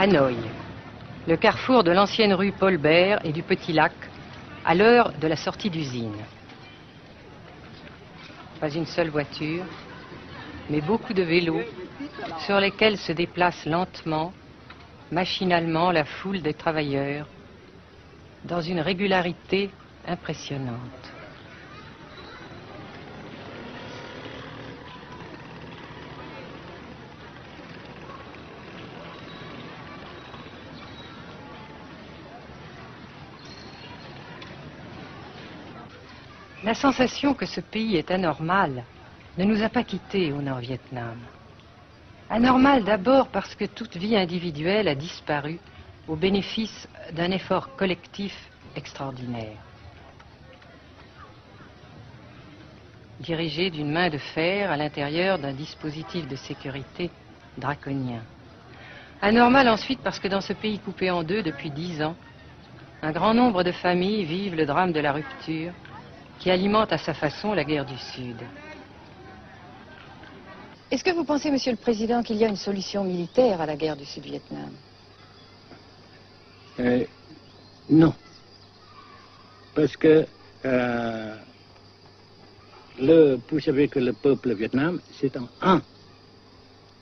Hanoï, le carrefour de l'ancienne rue Paul Bert et du Petit Lac, à l'heure de la sortie d'usine. Pas une seule voiture, mais beaucoup de vélos sur lesquels se déplace lentement, machinalement la foule des travailleurs, dans une régularité impressionnante. La sensation que ce pays est anormal ne nous a pas quittés au Nord-Vietnam. Anormal d'abord parce que toute vie individuelle a disparu au bénéfice d'un effort collectif extraordinaire. Dirigé d'une main de fer à l'intérieur d'un dispositif de sécurité draconien. Anormal ensuite parce que dans ce pays coupé en deux depuis 10 ans, un grand nombre de familles vivent le drame de la rupture qui alimente à sa façon la guerre du Sud. Est-ce que vous pensez, Monsieur le Président, qu'il y a une solution militaire à la guerre du Sud-Vietnam? Non. Parce que vous savez que le peuple Vietnam, c'est un.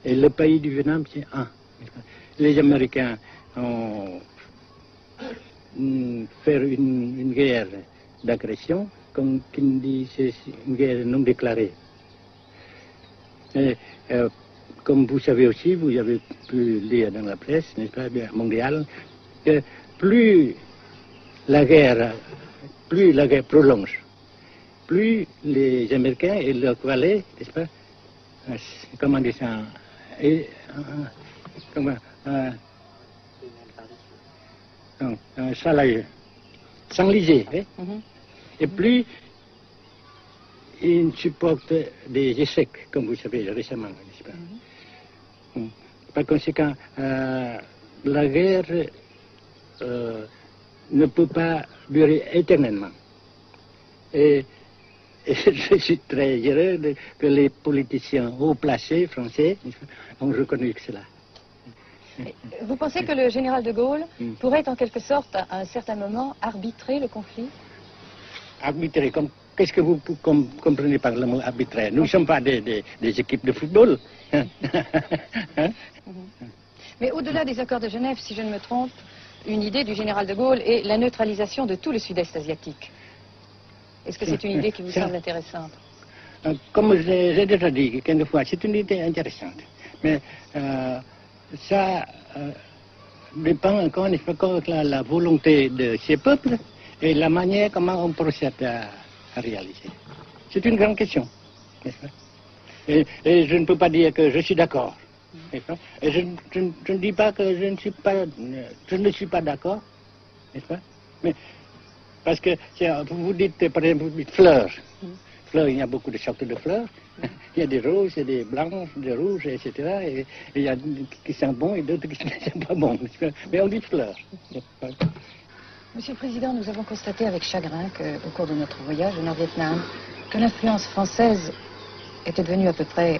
Et le pays du Vietnam, c'est un. Les Américains ont fait une guerre d'agression, comme qui dit, c'est une guerre non déclarée. Et, comme vous savez aussi, vous avez pu lire dans la presse, n'est-ce pas, mondiale, que plus la guerre prolonge, plus les Américains et leurs valets, n'est-ce pas, comment dire ça, s'enliser, hein? Et plus ils supportent des échecs, comme vous savez récemment, n'est-ce pas? Par conséquent, la guerre ne peut pas durer éternellement. Et je suis très heureux que les politiciens haut placés français ont reconnu cela. Vous pensez que le général de Gaulle pourrait en quelque sorte, à un certain moment, arbitrer le conflit? Arbitrer, qu'est-ce que vous comprenez par le mot arbitraire? Nous ne sommes pas des équipes de football. Mais au-delà des accords de Genève, si je ne me trompe, une idée du général de Gaulle est la neutralisation de tout le sud-est asiatique. Est-ce que c'est une idée qui vous semble intéressante? Comme j'ai déjà dit quelquefois, c'est une idée intéressante. Mais ça dépend encore de la volonté de ces peuples et la manière comment on procède à réaliser. C'est une grande question, n'est-ce pas? Et je ne peux pas dire que je suis d'accord. Et je ne dis pas que je ne suis pas d'accord, n'est-ce pas? Mais parce que vous dites, par exemple, vous dites fleurs. Fleurs, il y a beaucoup de sortes de fleurs. Il y a des roses, il y a des blanches, des rouges, etc. Et il y a qui sont bons et d'autres qui ne sont pas bons. Mais on dit fleurs. Monsieur le Président, nous avons constaté avec chagrin qu'au cours de notre voyage au Nord-Vietnam, que l'influence française était devenue à peu près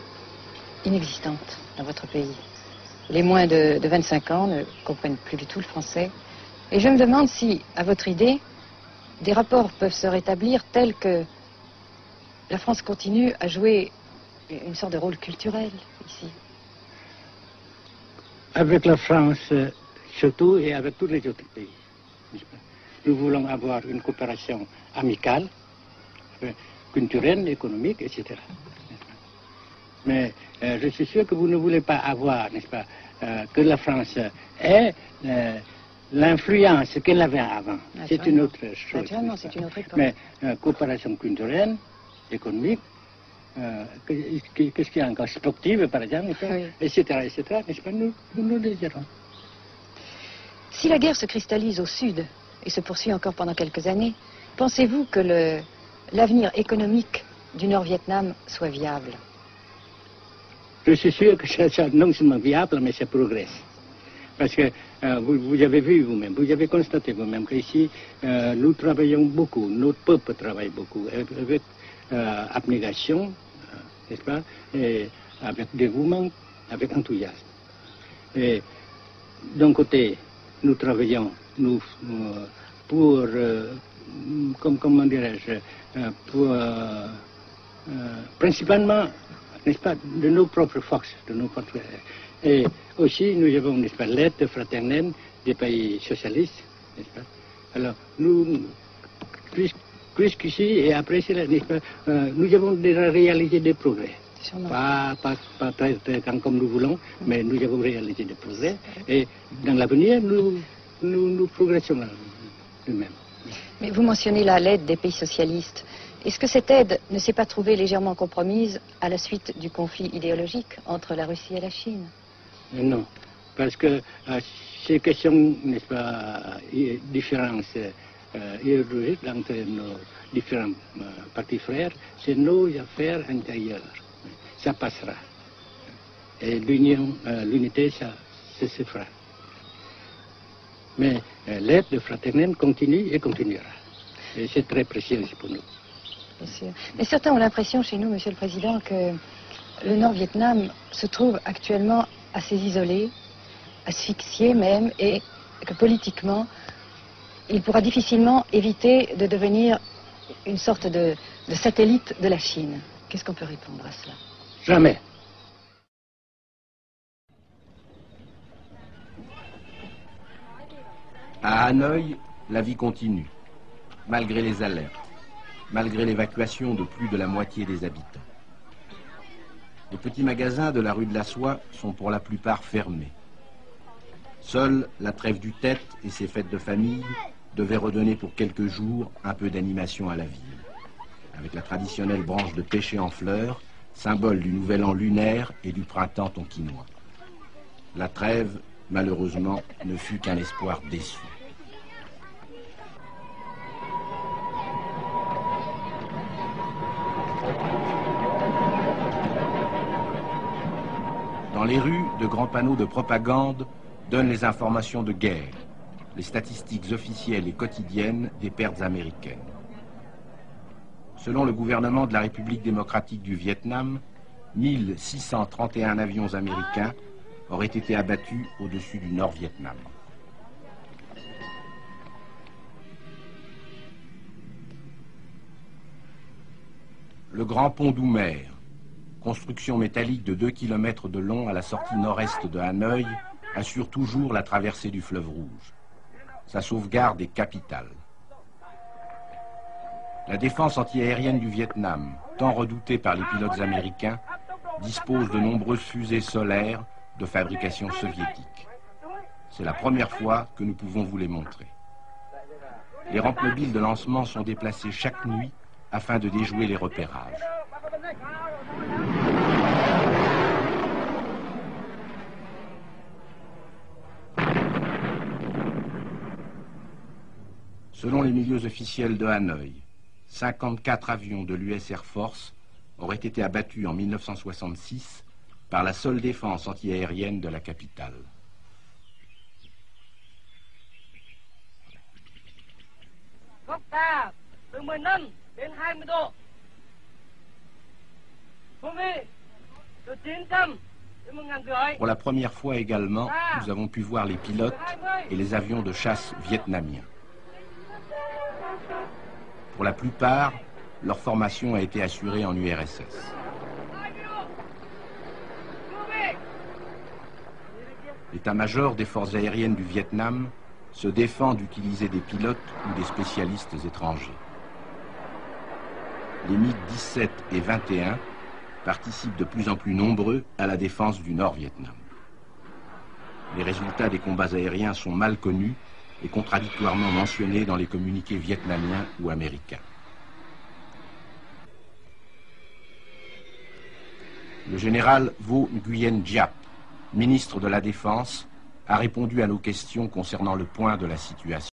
inexistante dans votre pays. Les moins de 25 ans ne comprennent plus du tout le français. Et je me demande si, à votre idée, des rapports peuvent se rétablir tels que la France continue à jouer une sorte de rôle culturel ici. Avec la France, surtout, et avec tous les autres pays. Nous voulons avoir une coopération amicale, culturelle, économique, etc. Mais je suis sûr que vous ne voulez pas avoir, n'est-ce pas, que la France ait l'influence qu'elle avait avant. C'est une autre chose. Naturellement, c'est une autre époque. Mais coopération culturelle, économique, qu'est-ce qu'il y a encore, sportive par exemple, etc., n'est-ce pas, nous le désirons. Si la guerre se cristallise au sud et se poursuit encore pendant quelques années, pensez-vous que l'avenir économique du Nord-Vietnam soit viable? Je suis sûr que c'est non seulement viable, mais ça progresse. Parce que vous avez vu vous-même, vous avez constaté vous-même qu'ici, nous travaillons beaucoup, notre peuple travaille beaucoup, avec abnégation, n'est-ce pas, et avec dévouement, avec enthousiasme. Et d'un côté, nous travaillons pour, comment dirais-je, pour, principalement, n'est-ce pas, de nos propres forces, de nos propres... Et aussi, nous avons, n'est-ce pas, l'aide fraternelle des pays socialistes, n'est-ce pas. Alors, nous, jusqu'ici, et après cela, n'est-ce pas, nous avons déjà réalisé des progrès. Pas très grand comme nous voulons, mais nous avons réalisé des progrès. Et dans l'avenir, nous progressons nous-mêmes. Mais vous mentionnez là l'aide des pays socialistes. Est-ce que cette aide ne s'est pas trouvée légèrement compromise à la suite du conflit idéologique entre la Russie et la Chine? Non, parce que ces questions, n'est-ce pas, différences idéologiques entre nos différents partis frères, c'est nos affaires intérieures. Ça passera. Et l'unité, ça se fera. Mais l'aide fraternelle continue et continuera. Et c'est très précieux pour nous. Bien sûr. Mais certains ont l'impression chez nous, Monsieur le Président, que le Nord-Vietnam se trouve actuellement assez isolé, asphyxié même, et que politiquement, il pourra difficilement éviter de devenir une sorte de satellite de la Chine. Qu'est-ce qu'on peut répondre à cela? Jamais. À Hanoï, la vie continue, malgré les alertes, malgré l'évacuation de plus de la moitié des habitants. Les petits magasins de la rue de la Soie sont pour la plupart fermés. Seule la trêve du Tête et ses fêtes de famille devaient redonner pour quelques jours un peu d'animation à la ville, avec la traditionnelle branche de pêcher en fleurs, symbole du nouvel an lunaire et du printemps tonkinois. La trêve, malheureusement, ne fut qu'un espoir déçu. Dans les rues, de grands panneaux de propagande donnent les informations de guerre, les statistiques officielles et quotidiennes des pertes américaines. Selon le gouvernement de la République démocratique du Vietnam, 1631 avions américains auraient été abattus au-dessus du Nord-Vietnam. Le grand pont d'Oumer, construction métallique de 2 km de long à la sortie nord-est de Hanoï, assure toujours la traversée du fleuve Rouge. Sa sauvegarde est capitale. La défense antiaérienne du Vietnam, tant redoutée par les pilotes américains, dispose de nombreuses fusées solaires de fabrication soviétique. C'est la première fois que nous pouvons vous les montrer. Les rampes mobiles de lancement sont déplacées chaque nuit afin de déjouer les repérages. Selon les milieux officiels de Hanoï, 54 avions de l'US Air Force auraient été abattus en 1966 par la seule défense antiaérienne de la capitale. Pour la première fois également, nous avons pu voir les pilotes et les avions de chasse vietnamiens. Pour la plupart, leur formation a été assurée en URSS. L'état-major des forces aériennes du Vietnam se défend d'utiliser des pilotes ou des spécialistes étrangers. Les MiG-17 et 21 participent de plus en plus nombreux à la défense du Nord-Vietnam. Les résultats des combats aériens sont mal connus et contradictoirement mentionnés dans les communiqués vietnamiens ou américains. Le général Vo Nguyen Giap, ministre de la Défense, a répondu à nos questions concernant le point de la situation.